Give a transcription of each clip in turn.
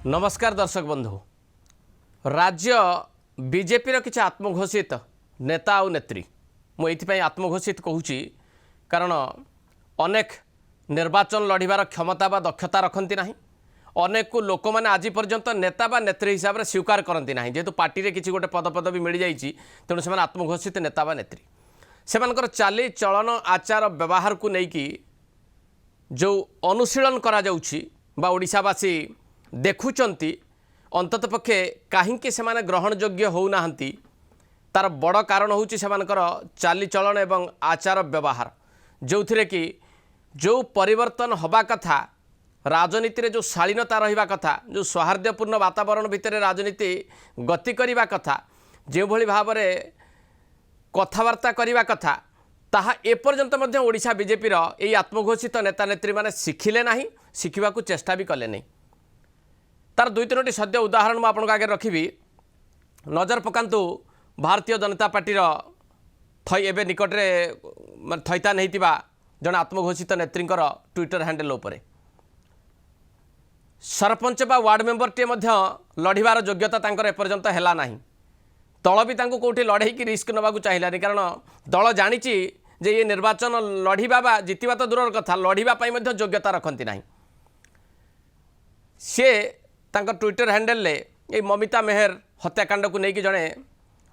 नमस्कार दर्शक बंधु। राज्य बीजेपी किसी आत्मघोषित नेता और नेत्री मुझे आत्मघोषित कहूँ कारण अनेक निर्वाचन लड़ार क्षमता बा दक्षता रखती ना। अनेक को लोक मैंने आज पर्यंत नेता बा नेत्री हिसाब से स्वीकार करती ना, जेहेतु पार्टी में किसी गोटे पदपदवी मिल जाए तेणु से आत्मघोषित नेता बा नेत्री से चाली चलन आचार व्यवहार को लेकिन जो अनुशीलन करा जाउछि बा ओडिशावासी देखुचंती अंतत पक्षे कहीं से ग्रहण योग्य होना तार बड़ कारण हूँ से चाली चलन एवं आचार व्यवहार जो थे कि जो परिवर्तन हवा कथा राजनीति जो शालीनता रहिबा कथा जो सौहार्दपूर्ण वातावरण भितर राजनीति गति करने कथा जो भली भाव में कथबार्ता करने कथा ताहा एपर्यंत मध्य ओडिशा बीजेपी यही आत्मघोषित नेता नेत्री माने शिखिले नहीं, शिखा चेष्टा भी कले नहीं। तार दुई तीनोटी सद्य उदाहरण मुझे आपन आगे रखी। नजर पकांतु भारतीय जनता पार्टी एवं निकटरे थैतान होता जन आत्मघोषित नेत्री ट्विटर हैंडल उपर सरपंच बा वार्ड मेंबर टे लड़ार योग्यता एपर्यंत है ना। दल भी कौटी लड़े की रिस्क नवाक चाहिए कारण दल जानी जे ये निर्वाचन लड़िबा बा जितिबा तो दूर कथा लड़ाई योग्यता रखती ना। सी ट्विटर हैंडल ये ममिता मेहर हत्याकांड को लेकिन जड़े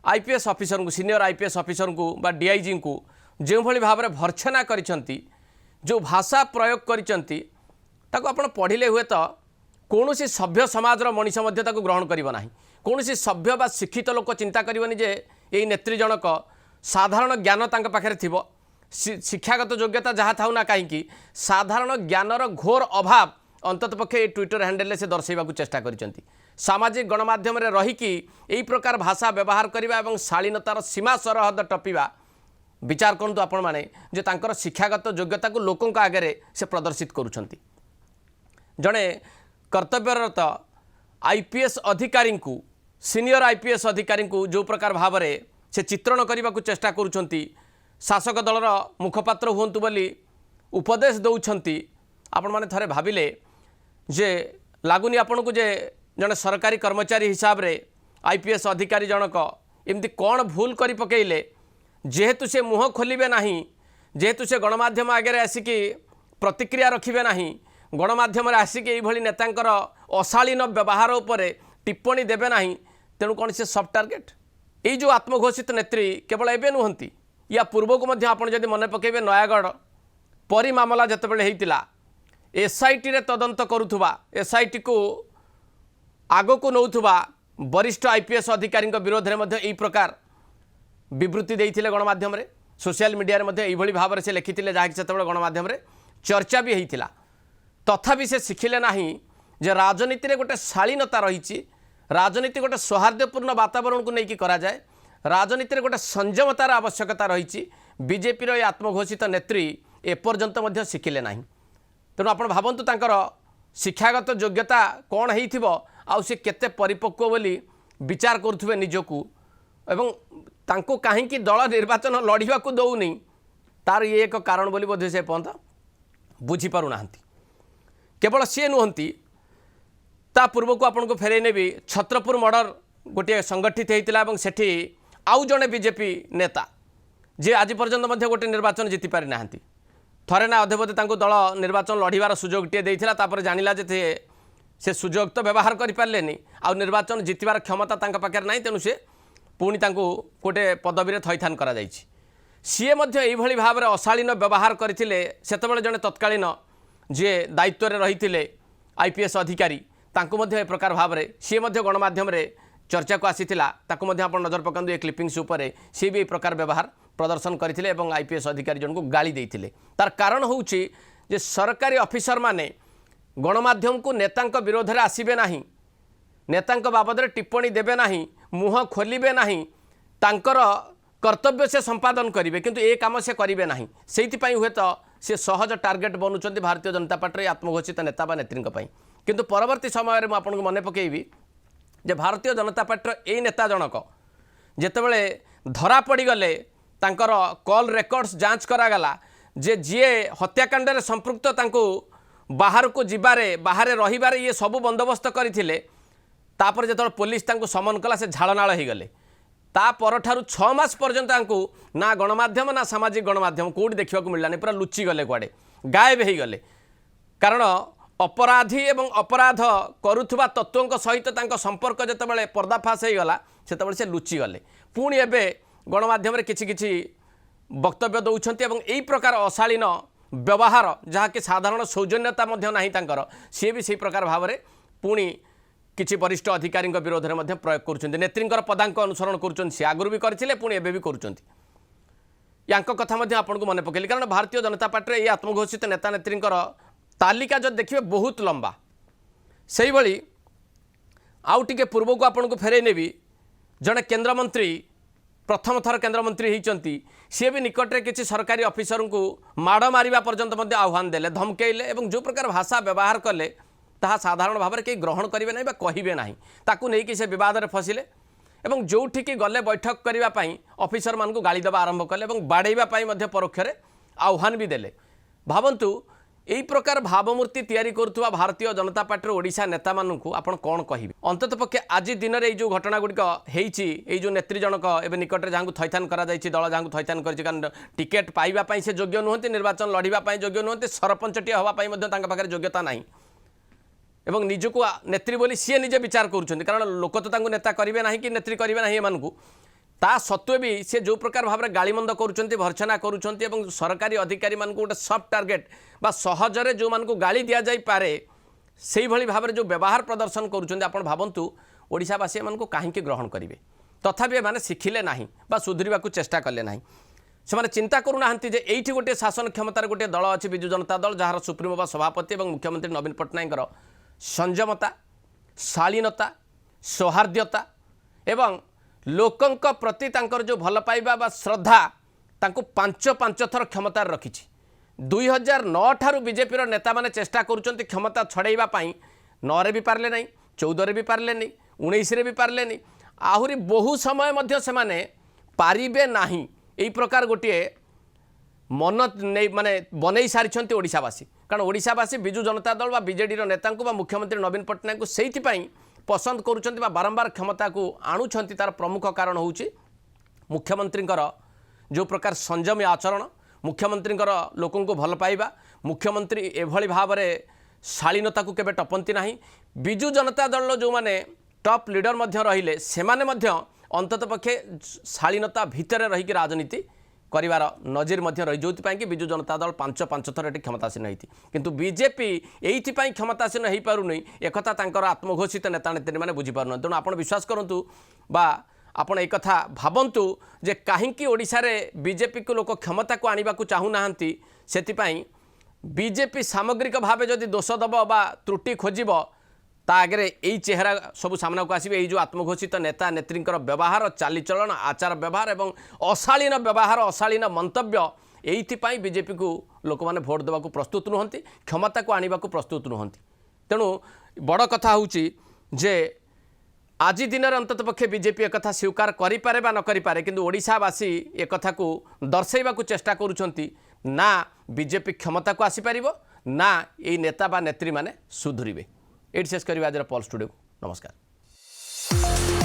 आईपीएस ऑफिसर को सीनियर आईपीएस ऑफिसर को बा डीआईजी को जो भली भाव में भर्त्सना करिसेंती जो भाषा प्रयोग करिसेंती ताको आपण पढ़िले हुए तो कौन सी सभ्य समाज मनीष ग्रहण करिबो नाही। कौन सी सभ्य बा शिक्षित लोक चिंता करिवनी जे यही नेत्री जनक साधारण ज्ञान तांका पाखरे थिबो, शिक्षागत योग्यता जहाँ थाउ ना कहीं साधारण ज्ञानर घोर अभाव अंतत पक्षे ट्विटर हैंडल से दर्शाइबा चेष्टा करिसेंती। सामाजिक गणमाध्यम रे रहीकि एई प्रकार भाषा व्यवहार करिबा एवं शालीनतार सीमा सरहद टपिबा विचार करंतु आपण माने जे तांकर शिक्षागत योग्यता को लोकंक आगे से प्रदर्शित करुछंती। जड़े कर्तव्यरत आईपीएस अधिकारी को सीनियर आईपीएस अधिकारी को जो प्रकार भाव में से चित्रण करने को चेष्टा करुछंती शासक दलर मुखपात्र हुंतु बोली उपदेश दौरान आपण माने थरे भाविले जे लगुनि आपण को जे जड़े सरकारी कर्मचारी हिसाब रे आईपीएस अधिकारी जनक एमती कौन भूल करि पकेइले जेहेतु से मुह खोलिबे नाही, जेहेतु से गणमाध्यम आगे आसिकी प्रतिक्रिया रखिबे नाही, गणमाध्यम आसिकी एभली नेतांकर अशालीन व्यवहार उपरे टिप्पणी देबे नाही, तेणु कौन से सब टार्गेट ये जो आत्मघोषित नेत्री केवल एबे नुहंती या पूर्व को मध्य आपण जदि मन पकेबे नयागढ़ परी मामला जतबेले हेतिला एसआईटी रे तदंत करुथुबा एसआईटी को आगो को नौथुबा वरिष्ठ आईपीएस अधिकारी विरोध में मध्य एई प्रकार विवृत्ति देइथिले गणमाध्यम रे सोशल मीडिया रे मध्य एभली भाव में से लिखिथिले जहाँकि सेतबेले गणमाध्यम रे चर्चा भी होइथिला। तथापि से शिखिले नाही जे राजनीति रे गोटे शालीनता रही, राजनीति गोटे सौहार्दपूर्ण वातावरण को लेकिन करा जाए, राजनीति रे गोटे संयमतार आवश्यकता रही। बीजेपी रो आत्मघोषित नेत्री एपर्यंत मध्य शिखिले नाही। तेणु आपण भावंतु तांकर शिक्षागत योग्यता कौन होइथिबो आउ से केते परिपक्व बोली विचार करुथुबे निजकू एवं तांको काहेकि दल निर्वाचन लड़िबा को दौनी तार ये एक कारण बोली बोधे से पर्यंत बुझी पारु नाहंती। केवल सी नुहंती ता पूर्व को आपन को फेरई नेबी छत्रपुर मर्डर गोटे संगठित होता और सेठी आउ जड़े बीजेपी नेता जे आज पर्यंत मध्य गोटे निर्वाचन जीति पारि नाहंती। थरे ना अधे बोधे तांको दल निर्वाचन लड़िबार सुजोग टे देइथिला, तापर जानिला जे से सुजोग तो व्यवहार करि पारलेनी आ निर्वाचन जीतबार क्षमता तांका पाखरे नाही, तेणु से पुणी तांको गोटे पदवी रे थैथान करा जाइछि। सीए मध्य एइभली भाव में अशालीन व्यवहार करथिले सेतेबेले जड़े तत्कालीन जे दायित्व रे रहिथिले आईपीएस अधिकारी तांको मध्य ए प्रकार भाव में सी गणमाध्यम रे चर्चा को आसीथिला। ताको मध्य आपण नजर पकांदु ए क्लिपिंग्स उपरे सी भी ए प्रकार व्यवहार प्रदर्शन करथिले एवं आईपीएस अधिकारी जन को गाली देइथिले। तार कारण होउछि जे सरकारी ऑफिसर माने गणमाध्यम को नेतांक विरोध रे आसीबे नाही, नेतांक बाबद रे टिप्पणी देबे नाही, मुह खोलिबे नाही, तांकर कर्तव्य से संपादन करेंगे किंतु ए काम से करेंगे ना। से हुए तो सी सहज टार्गेट बनूँ भारतीय जनता पार्टी आत्मघोषित नेता बा नेत्री किंतु परवर्ती समय में आपको मन पकेबी जे भारतीय जनता पार्टी यही नेता जनक जितेबले धरा पड़गले कॉल रेकर्ड्स जांच करागला जे जी हत्याकांड संपृक्त बाहर को जिबारे बाहर रहिबारे ये सब बंदोबस्त करथिले तापर जेतल पुलिस तांको समन कला से झाड़नाळ हो गले ता परठारु 6 मास पर्यंत तांको ना गणमाध्यम ना सामाजिक गणमाध्यम कोड देखिबा को मिललानी पूरा लुचि गले कुआडे गायब हो गले कारण अपराधी एवं अपराध करुथुबा तत्वों सहित तांको संपर्क जेतेबेले पर्दाफाश हो गला सेतेबेले से लुचि गले पुणी एबे गणमाध्यम रे किछि किछि वक्तव्य दौरान एवं यही प्रकार अशालीन व्यवहार जहाँकि साधारण सौजन्यता नहीं तांकर सी भी से प्रकार भाव में पुणी किसी वरिष्ठ अधिकारी विरोध में प्रयोग कर नेत्रींकर पदांक अनुसरण कर आगुरी भी करते पुणी एवं भी कर कथा आपको मन पकईली कारण भारतीय जनता पार्टी ये आत्मघोषित नेता नेत्रींकर तालिका जब देखिए बहुत लंबा से भाई आउ टे पूर्व को आपको फेरई नेबी जड़े केन्द्रमंत्री प्रथम थर केन्द्रमंत्री होती सी भी निकटरे किसी सरकारी ऑफिसर को माड़ मारिबा पर्यंत आह्वान देले धमकेले और जो प्रकार भाषा व्यवहार कले ताहा साधारण भाव में कहीं ग्रहण करेंगे ना कहे ना ताकू नहीं कि से विवाद में फसिले और जो ठीक गले बैठक करने ऑफिसर मान को गाली देवा आरंभ कले और बाड़ेवाई परोक्ष आह्वान भी देले भावंतु यही प्रकार भावमूर्ति तैयारी करुवा भारतीय जनता पार्टी ओडिशा नेता मानू आपण कौन कहे अंतत पक्षे आज दिन में जो घटना गुड़िक होती जो नेत्री जनक एवं निकट में जहाँ थैथान कर दल जहाँ थैथान कर टिकेट पाइबापी से योग्य नुहति निर्वाचन लड़ाई योग्य नुहति सरपंचटी हाँपाई योग्यता ना एवं निजको नेत्री बोली सी निजे विचार करुँच कारण लोक तो नेता करेंगे ना कि नेत्री करेंगे ना एमू ता सत्वे भी से जो प्रकार भाव में गाड़ीमंद करुँच भर्सना करुँच सरकारी अधिकारी मान गोटे सफ्ट टार्गेट बा सहजरे जो मान को गाड़ी दि जापे से भाव में जो व्यवहार प्रदर्शन करुँच आप भावतु ओडिशावासी मान कहीं ग्रहण करेंगे तथापि एमाने शिखिले ना बा सुधरवा चेष्टा कले ना से चिंता करूना ये गोटे शासन क्षमतार गोटे दल अच्छी विजु जनता दल जार सुप्रीमो बा सभापति और मुख्यमंत्री नवीन पट्टनायक संयमता शालीनता सौहार्द्यता एवं लोकंक प्रति तांकर जो भल पाइबा बा श्रद्धा तांको 5 थर क्षमतार रखी 2009 ठारू बीजेपी नेता माने चेष्टा करुँच क्षमता छड़ाइबा 9 रे भी पारले नहीं 14 रे भी पारले नहीं 19 रे भी पारले नहीं आहुरी बहु समय मध्य से माने पारिबे नाही एई प्रकार गोटे मन नहीं माने बनई सारी ओडिशावासी कारण ओडिशावासी विजु जनता दल बा बीजेडी नेता बा मुख्यमंत्री नवीन पट्टनायक से पसंद करुँच बारंबार क्षमता को आणुंट तार प्रमुख कारण हूँ मुख्यमंत्री जो प्रकार संयमी आचरण मुख्यमंत्री लोकों को भल पाइबा मुख्यमंत्री एभली भाव में शालीनता को केबे टपंती नहीं विजु जनता दल जो माने टॉप लीडर रहिले सेमाने अंतत पक्षे शालीनता भितर रही राजनीति करिवार नजर रही जो कि विजु जनता दल 5 थर ये क्षमतासीन होती किंतु बीजेपी ये क्षमतासीन हो पारुनी एक आत्मघोषित नेता नेत्री मैंने बुझीपार तेणु आप विश्वास करूँ बा आपण एक कथा भावंतु जे कहीं ओडिशा रे बीजेपी को लोक क्षमता को आने को चाहूना से बीजेपी सामग्रिक भाव जदि दोष दब बा त्रुटि खोजिब ता आगे यही चेहरा सब सामना को आसवे जो आत्मघोषित नेता नेत्री व्यवहार चालीचलन आचार व्यवहार और अशालीन व्यवहार अशालीन मंतव्य यही बीजेपी को लोक मैंने भोट देवा प्रस्तुत नुहति क्षमता को आने को प्रस्तुत नुहति तेणु बड़ कथा हूँ जे आज दिन में अंतत पक्षे बीजेपी एक स्वीकार करें न करें कि ओडिशावासी एक कथा को दर्शाइबा चेष्टा करुँच ना बीजेपी क्षमता को आसीपर ना ये नेता बा नेत्री माने सुधुरिबे। एटी शेष करिबा आज पल्स स्टूडियो नमस्कार।